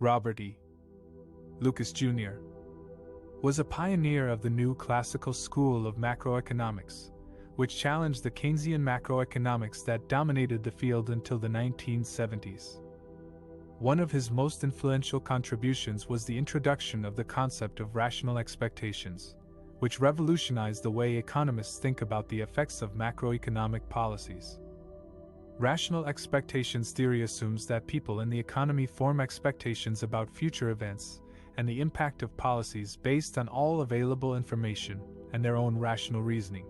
Robert E. Lucas Jr. was a pioneer of the new classical school of macroeconomics, which challenged the Keynesian macroeconomics that dominated the field until the 1970s. One of his most influential contributions was the introduction of the concept of rational expectations, which revolutionized the way economists think about the effects of macroeconomic policies. Rational expectations theory assumes that people in the economy form expectations about future events and the impact of policies based on all available information and their own rational reasoning.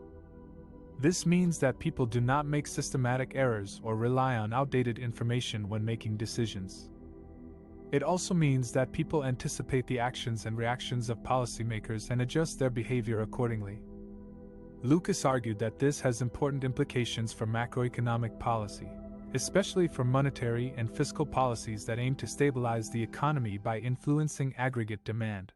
This means that people do not make systematic errors or rely on outdated information when making decisions. It also means that people anticipate the actions and reactions of policymakers and adjust their behavior accordingly. Lucas argued that this has important implications for macroeconomic policy, especially for monetary and fiscal policies that aim to stabilize the economy by influencing aggregate demand.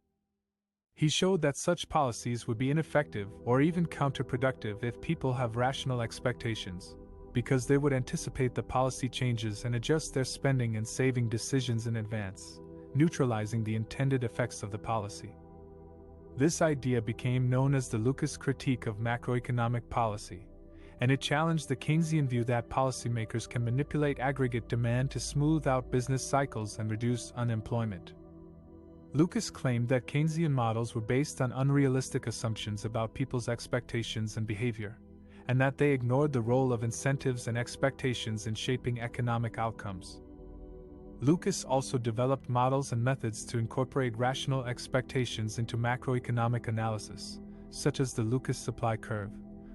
He showed that such policies would be ineffective or even counterproductive if people have rational expectations, because they would anticipate the policy changes and adjust their spending and saving decisions in advance, neutralizing the intended effects of the policy. This idea became known as the Lucas critique of macroeconomic policy, and it challenged the Keynesian view that policymakers can manipulate aggregate demand to smooth out business cycles and reduce unemployment. Lucas claimed that Keynesian models were based on unrealistic assumptions about people's expectations and behavior, and that they ignored the role of incentives and expectations in shaping economic outcomes. Lucas also developed models and methods to incorporate rational expectations into macroeconomic analysis, such as the Lucas supply curve,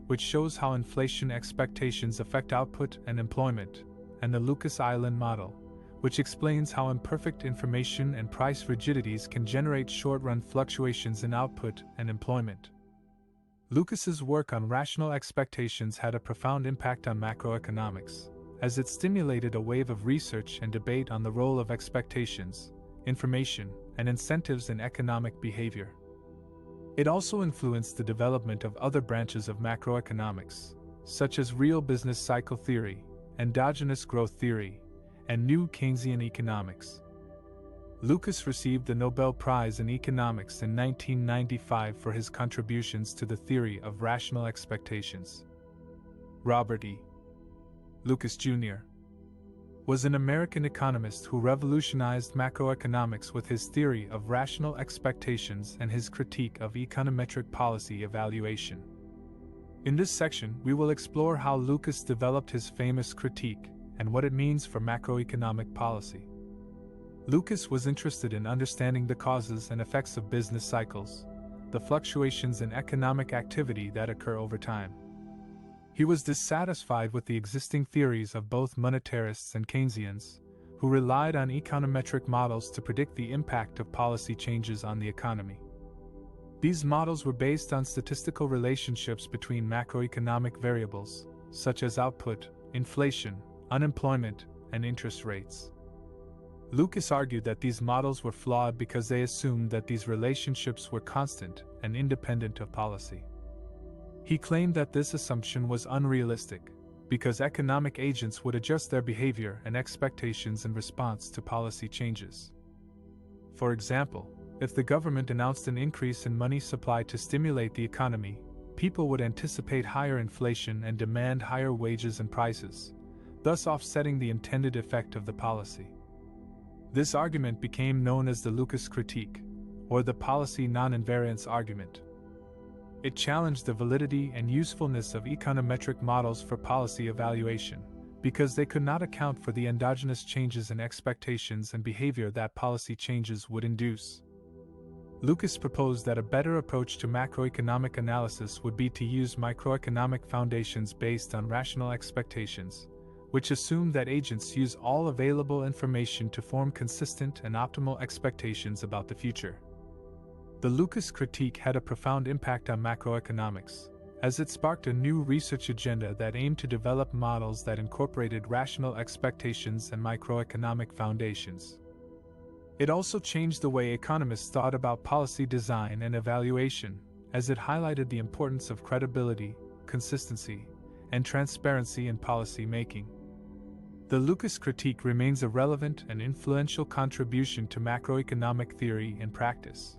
which shows how inflation expectations affect output and employment, and the Lucas Island model, which explains how imperfect information and price rigidities can generate short-run fluctuations in output and employment. Lucas's work on rational expectations had a profound impact on macroeconomics, as it stimulated a wave of research and debate on the role of expectations, information, and incentives in economic behavior. It also influenced the development of other branches of macroeconomics, such as real business cycle theory, endogenous growth theory, and new Keynesian economics. Lucas received the Nobel Prize in Economics in 1995 for his contributions to the theory of rational expectations. Robert E. Lucas Jr. was an American economist who revolutionized macroeconomics with his theory of rational expectations and his critique of econometric policy evaluation. In this section, we will explore how Lucas developed his famous critique and what it means for macroeconomic policy. Lucas was interested in understanding the causes and effects of business cycles, the fluctuations in economic activity that occur over time. He was dissatisfied with the existing theories of both monetarists and Keynesians, who relied on econometric models to predict the impact of policy changes on the economy. These models were based on statistical relationships between macroeconomic variables, such as output, inflation, unemployment, and interest rates. Lucas argued that these models were flawed because they assumed that these relationships were constant and independent of policy. He claimed that this assumption was unrealistic, because economic agents would adjust their behavior and expectations in response to policy changes. For example, if the government announced an increase in money supply to stimulate the economy, people would anticipate higher inflation and demand higher wages and prices, thus offsetting the intended effect of the policy. This argument became known as the Lucas critique, or the policy non-invariance argument. It challenged the validity and usefulness of econometric models for policy evaluation, because they could not account for the endogenous changes in expectations and behavior that policy changes would induce. Lucas proposed that a better approach to macroeconomic analysis would be to use microeconomic foundations based on rational expectations, which assumed that agents use all available information to form consistent and optimal expectations about the future. The Lucas critique had a profound impact on macroeconomics, as it sparked a new research agenda that aimed to develop models that incorporated rational expectations and microeconomic foundations. It also changed the way economists thought about policy design and evaluation, as it highlighted the importance of credibility, consistency, and transparency in policy making. The Lucas critique remains a relevant and influential contribution to macroeconomic theory and practice.